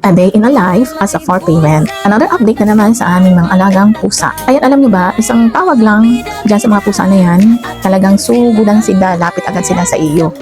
A day in a life as a four parent. Another update na naman sa aming mga alagang pusa. Ayan, alam nyo ba, isang tawag lang dyan sa mga pusa na yan, talagang sugudan sila, lapit agad sila sa iyo.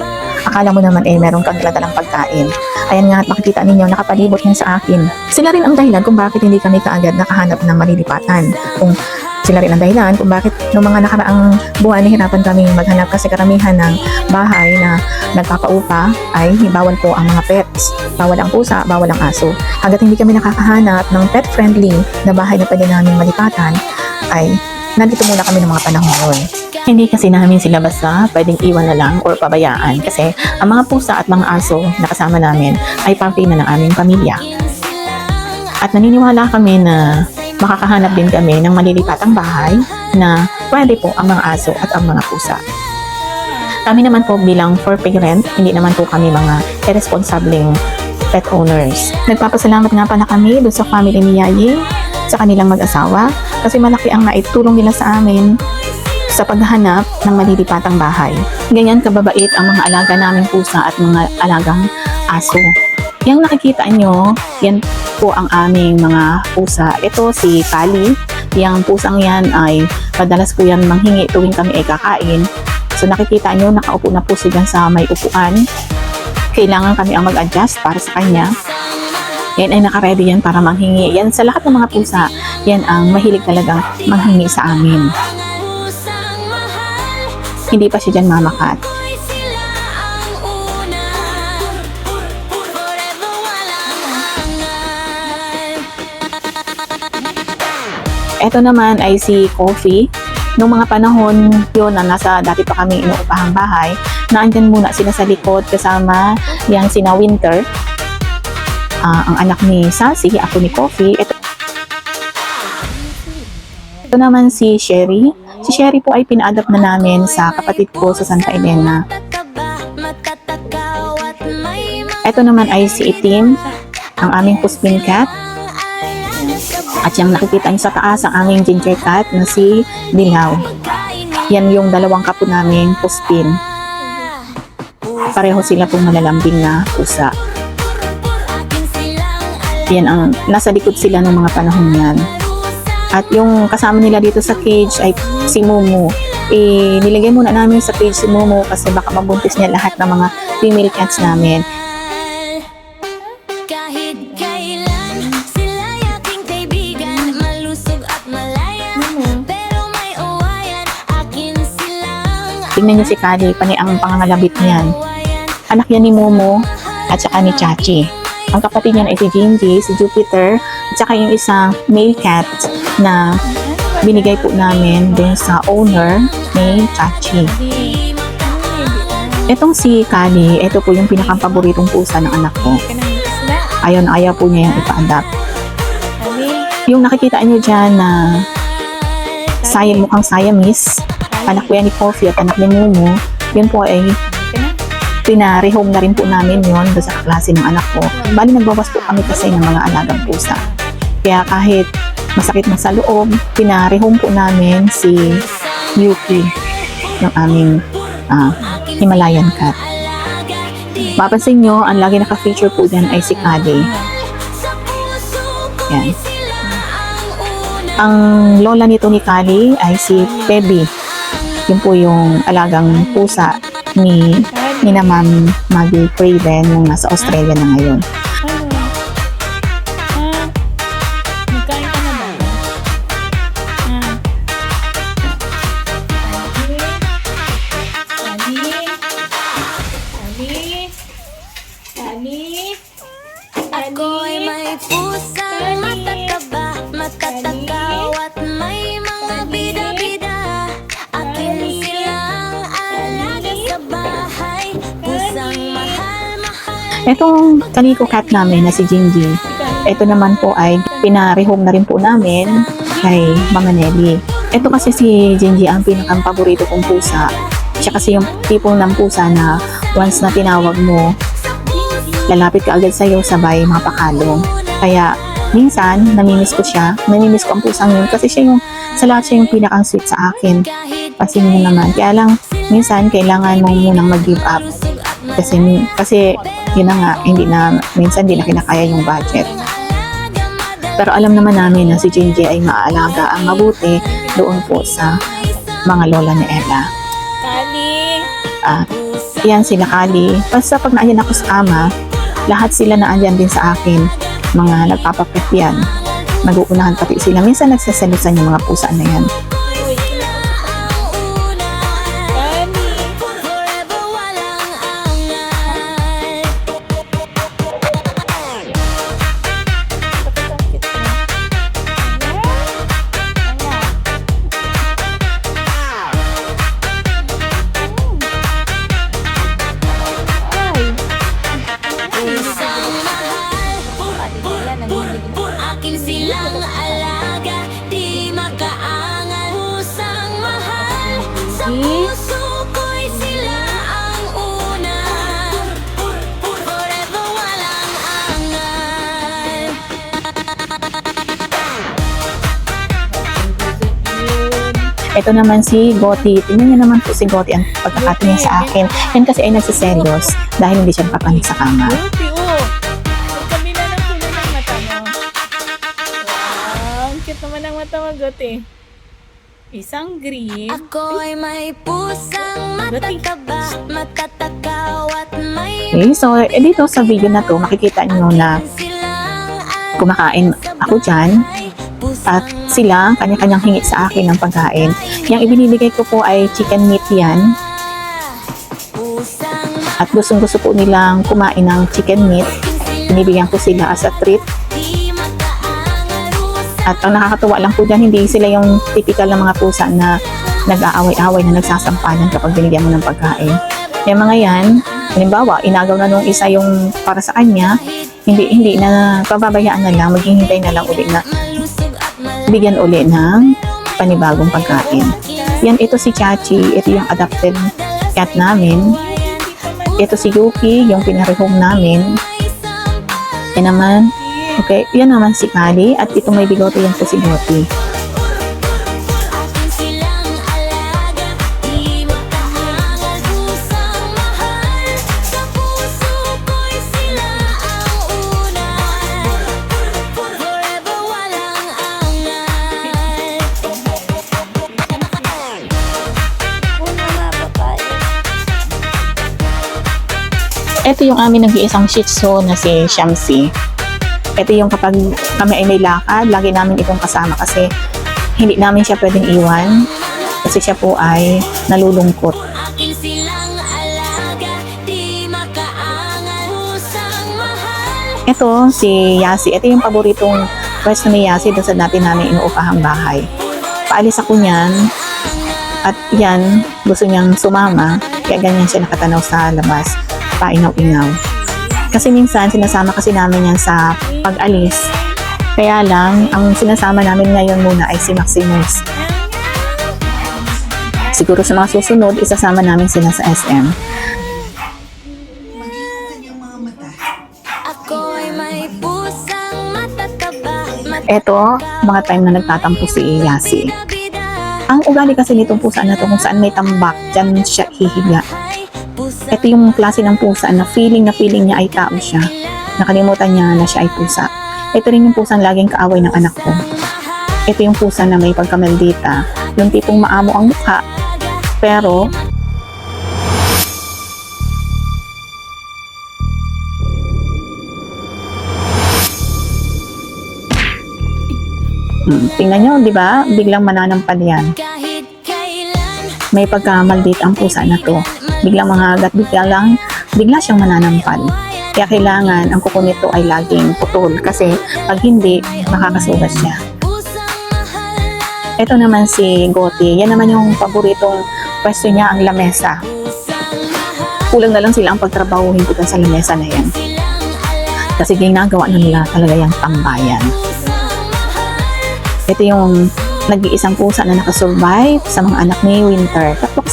Akala mo naman meron kang dalang pagkain. Ayan nga, at makikita ninyo, nakapalibot yan sa akin. Sila rin ang dahilan kung bakit hindi kami kaagad nakahanap ng malilipatan. Kung sila rin ang dahilan kung bakit noong mga nakaraang buwan nahirapan kami maghanap kasi karamihan ng bahay na nagpapaupa ay bawal po ang mga pets. Bawal ang pusa, bawal ang aso. Hanggat hindi kami nakakahanap ng pet-friendly na bahay na pwede namin malipatan, ay nandito muna kami ng mga panahon ngayon. Hindi kasi namin sila basta pwedeng iwan na lang or pabayaan kasi ang mga pusa at mga aso na kasama namin ay parte na ng aming pamilya. At naniniwala kami na makakahanap din kami ng malilipatang bahay na pwede po ang mga aso at ang mga pusa. Kami naman po bilang for parent, hindi naman po kami mga irresponsibleng pet owners. Nagpapasalamat nga pala kami doon sa family ni Yayi, sa kanilang mag-asawa, kasi malaki ang naitulong nila sa amin sa paghahanap ng malilipatang bahay. Ganyan kababait ang mga alaga naming pusa at mga alagang aso. Yang nakikita nyo, yan po ang aming mga pusa. Ito si Kali. Yang pusang yan ay madalas po yan manghingi tuwing kami ay kakain. So nakikita nyo, nakaupo na po siya sa may upuan. Kailangan kami ang mag-adjust para sa kanya. Yan ay nakaready yan para manghingi. Yan sa lahat ng mga pusa, yan ang mahilig talagang manghingi sa amin. Hindi pa siya dyan mamakat. Ito naman ay si Coffee. Noong mga panahon yun na nasa dati pa kami inuupahang bahay, naandyan muna sila sa likod kasama yang sina Winter, ang anak ni Sassy, ako ni Coffee. Ito naman si Sherry. Si Sherry po ay pina-adopt na namin sa kapatid ko sa Santa Elena. Ito naman ay si Itim, ang aming puspin cat. At yung nakikita niyo sa taas ang aming ginger cat na si Dilaw. Yan yung dalawang kapo naming puspin. Pareho sila pong malalambing na pusa. Yan ang nasa likod sila ng mga panahon yan. At yung kasama nila dito sa cage ay si Mumu. Nilagay muna namin sa cage si Mumu kasi baka mabuntis niya lahat ng mga female cats namin. Tingnan niyo si Kali, pani ang pangangalabit niyan. Anak yan ni Momo at saka ni Chachi. Ang kapatid niyan ay si Jinji, si Jupiter, at saka yung isang male cat na binigay po namin dun sa owner ni Chachi. Etong si Kali, ito po yung pinakapaboritong pusa ng anak ko. Ayaw na ayaw po niya yung ipa-adapt. Yung nakikita niyo dyan na mukhang Siamese, anak ko yan ni Coffee at anak ni Mumu, yun po ay pinarehome na rin po namin yun sa klase ng anak ko. Bali nagbawas po kami kasi ng mga alagang pusa. Kaya kahit masakit na sa loob, pinarehome po namin si Yuki, yung aming Himalayan cat. Mapansin nyo, ang lagi naka-feature po dyan ay si Kali. Yan. Ang lola nito ni Kali ay si Pebi. Yun po yung alagang pusa ni na Ma'am Maggie Craven yung nasa Australia na ngayon. Nagkain ka na ba? Ako'y may pusang matataba, matatakaw at may mga bida-bida. Akin silang alaga sa bahay, pusang mahal-mahal. Itong kaliko cat namin na si Jinji, ito naman po ay pinarehome na rin po namin kay Mama Nelly. Ito kasi si Jinji ang pinakapaborito kong pusa. Siya kasi yung tipo ng pusa na once na tinawag mo, lalapit ka agad sa'yo sabay mapakalo. Kaya minsan, namimiss ko siya. Namimiss ko ang pusang yun kasi siya yung, sa lahat siya yung pinakang sweet sa akin. Kasi yun naman. Kaya lang, minsan, kailangan mo munang mag-give up. Kasi yun na nga, minsan hindi na kinakaya yung budget. Pero alam naman namin na si Jinji ay maaalaga ang mabuti doon po sa mga lola ni Ella. Kali. Yan sila Kali. Basta pag naandyan ako sa ama, lahat sila naandyan din sa akin. Mga nagpapapit yan. Nag-uunahan pati sila. Minsan nagsasalusan yung mga pusa na yan. Kali. Forever walang angal. Pusang mahal, akin silang alaga, di makaangal. Pusang mahal, sa puso ko'y sila ang una. Forever walang angal. Ito naman si Gotti. Tingnan niyo naman po si Gotti ang pagkakatingin sa akin. Yan kasi ay nagsiselos dahil hindi siya nakapanig sa kama. Gotti, oh. Magkabila ng kulay ng mata mo. Wow, ang cute naman ang mata mo, Gotti. Isang green. Ako'y may pusang matataba, matatakaw at may Okay, so dito sa video na to, makikita niyo na silang kumakain ako dyan. At sila, kanya-kanyang hingi sa akin ng pagkain. Yung ibinibigay ko po ay chicken meat yan. pusang At gustong-gusto po nilang kumain ng chicken meat. Binibigyan ko sila as a treat. di makaangal. At ang nakakatuwa lang po dyan, hindi sila yung typical na mga pusa na nag-aaway-away na nagsasampalan kapag binigyan mo ng pagkain. Yung mga yan, halimbawa, inagaw na nung isa yung para sa kanya, hindi na pababayaan na lang, maghihintay na lang uli na Malusog at bigyan uli ng panibagong pagkain. Yan, ito si Chachi, ito yung adopted cat namin. Ito si Yuki, yung pinarehome namin. Yan naman, okay, yan naman si Kali, at ito may bigote, yan po si Gotti. akin silang alaga, di makaangal. Pusang mahal, sa puso ko'y sila ang una. Forever walang angal. Ito yung amin nag-iisang Shih Tzu na si Shamsi. Ito yung kapag kami ay may lakad, lagi namin itong kasama kasi hindi namin siya pwedeng iwan kasi siya po ay nalulungkot. Akin silang alaga, di makaangal. Pusang mahal, Ito si Yasi. Ito yung paboritong pwesto ni Yasi doon sa dati namin inuupahang bahay. Paalis ako niyan at yan, gusto niyang sumama kaya ganyan siya nakatanaw sa labas, paingaw-ingaw. Kasi minsan sinasama kasi namin yan sa pag-alis. Kaya lang, ang sinasama namin ngayon muna ay si Maximus. Siguro sa mga susunod, isasama namin sila sa SM. ako'y may pusang matataba, Eto, mga time na nagtatampo si Yasi. matabida. Ang ugali kasi nitong pusa na to, kung saan may tambak, dyan siya hihiga. Pusang Ito yung klase ng pusa na feeling niya ay tao siya. Nakalimutan niya na siya ay pusa. Ito rin yung pusang laging kaaway ng anak ko. Ito yung pusa na may pagkamaldita. Yung tipong maamo ang mukha. Pero, tingnan nyo, di ba? Biglang mananampal yan. kahit kailan, May pagkamaldita ang pusa na to. Biglang mangagat, bigla siyang mananampal. Kaya kailangan ang kuko nito ay laging putol kasi pag hindi, makakasugat siya. pusang mahal, Ito naman si Gotti. Yan naman yung paboritong pwesto niya, ang lamesa. pusang mahal, Kulang na lang sila ang pagtrabahuhin ko dun sa lamesa na yan. silang alaga, Kasi ginagawa na nila talaga yung tambayan. pusang mahal, Ito yung nag-iisang pusa na nakasurvive sa mga anak ni Winter. Tatlo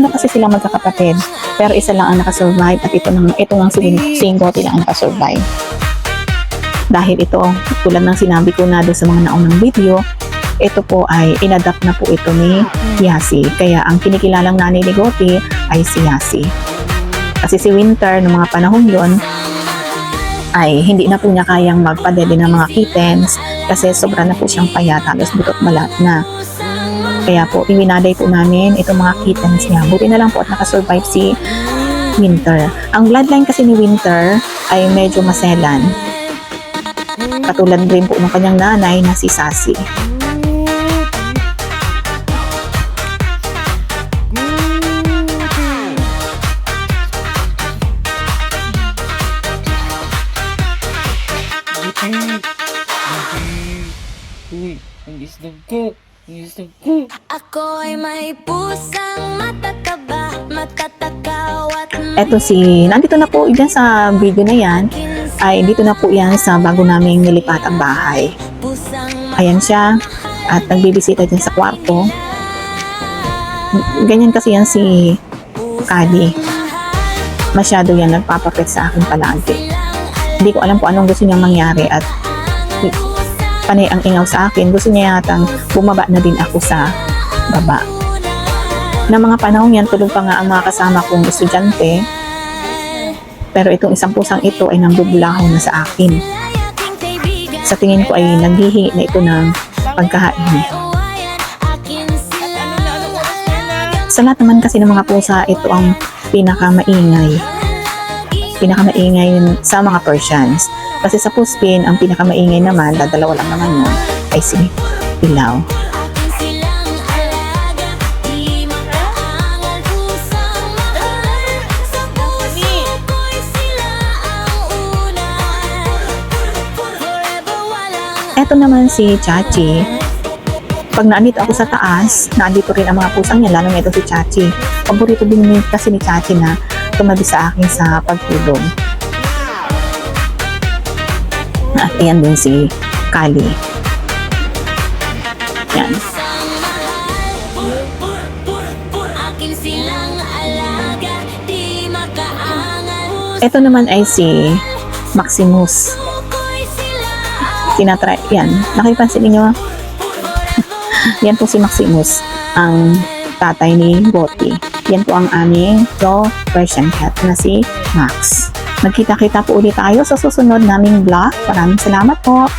kasi silang magkakapatid. Pero isa lang ang nakasurvive at ito nga si Gotti lang ang nakasurvive. Dahil ito, tulad ng sinabi ko na doon sa mga naunang video, ito po ay inadapt na po ito ni Yasi. Kaya ang kinikilalang nanay ni Gotti ay si Yasi. Kasi si Winter, noong mga panahon yon, ay hindi na po niya kayang magpadede ng mga kittens kasi sobra na po siyang payat, halos butot balat na. Kaya po, iwinaday po namin itong mga kittens niya. Buti na lang po at nakasurvive si Winter. Ang bloodline kasi ni Winter ay medyo maselan. Katulad rin po ng kanyang nanay na si Sassy. Uy, ang isdog ko! Ang isdog ko! Ako ay may pusang matataba, matatakaw at Nandito na po dyan sa video na yan, ay dito na po yan sa bago naming nilipat ang bahay. pusang Ayan siya, at nagbibisita dyan sa kwarto. Ganyan kasi yan si Kali. Masyado yan nagpapapit sa akin palagi. Hindi ko alam kung anong gusto niyang mangyari at panay ang ingaw sa akin. Gusto niya yatang bumaba na din ako sa baba. Na mga panahon yan, tulog pa nga ang mga kasama kong estudyante. Pero itong isang pusang ito ay nangbubulahaw na sa akin. Sa tingin ko ay naghihingi na ito ng pagkain. Sa lahat naman kasi ng mga pusa, ito ang pinakamaingay. Pinakamaingay sa mga Persians. Kasi sa Puspin, ang pinakamaingay naman, dalawa lang naman yun, ay si Ilaw. Eto naman si Chachi. Pag naandito ako sa taas, naandito rin ang mga pusang niya, lalo na ito si Chachi. Paborito din kasi ni Chachi na tumabi sa akin sa pagtulog. At ayan din si Kali. Yan. Ito naman ay si Maximus. Tinatry, yan. Nakipansin niyo? Yan po si Maximus, ang tatay ni Botti. Yan po ang aming raw Persian cat na si Max. Magkita-kita po ulit tayo sa susunod naming vlog. Maraming salamat po.